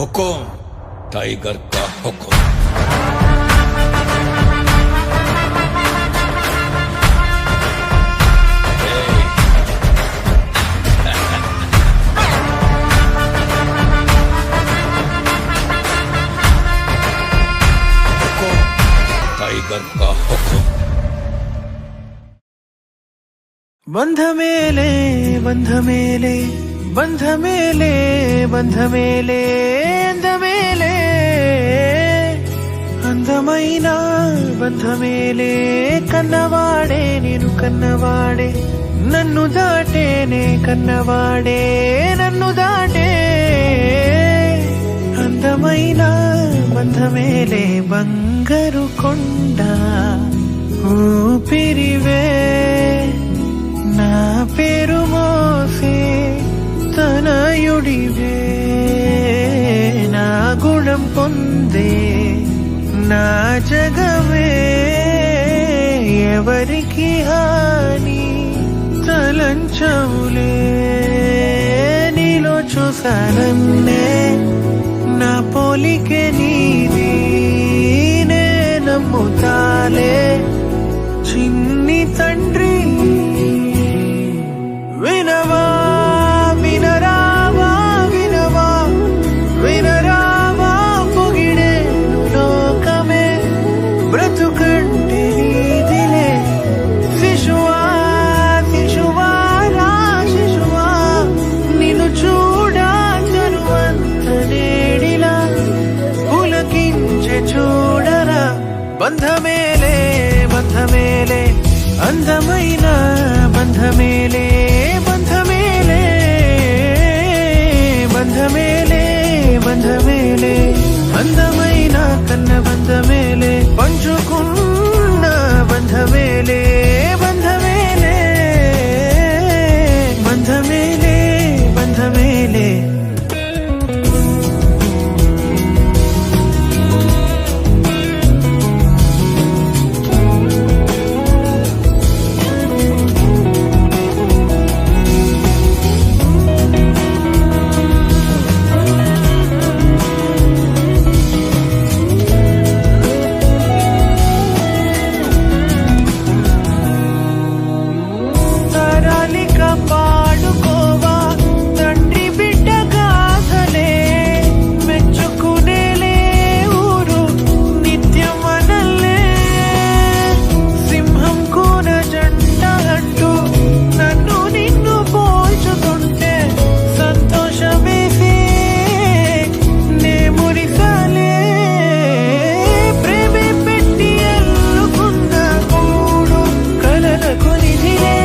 हुकुम tiger का हुकुम। Tiger का हुकुम। बंध मेले बंध मेले बंध मेले बंध मेले अंध मेले అందమైన బంధమేలే కన్నవాడే నేను కన్నవాడే నన్ను దాటేనే కన్నవాడే నన్ను దాటే అందమైన బంధమేలే బంగారు కొండ ఊపిరివే నా పేరు మోసే తనయుడివే నా గుణం పొందే నా జగమే ఎవరికి హాని తలంచవులే నీలో చూసానన్నే నా పోలికే నీది నే నమ్ముతాలే చిన్ని తండ్రి వినవా వినరావా వినవా వినరావా పొగిడే లోకమే బ్రతుకంటే నీదిలే శిశువా శిశువా రా శిశువా నిన్ను చూడా తరువంత నేడిలా పులకించే చూడరా బంధమేలే బంధమేలే అందమైన బంధమేలే బంధమేలే బంధమేలే బంధమేలే అందమైన కన్న బంధమేలే పంచుకున్న బంధమేలే బంధమేలే బంధమేలే బంధమేలే పాడుకోవా తండ్రి బిడ్డ గాథలే మెచ్చుకునేలే ఊరు నిత్యం మనల్లే సింహం కూన జంట అంటూ నన్ను నిన్ను పోల్చుతుంటే సంతోషమేసి నే మురిసాలే ప్రేమే పెట్టి ఎల్లుకున్న కూడు కలలకు నిధిలే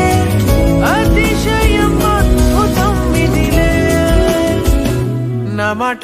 అతిశయం అద్భుతం విధిలే నా మాట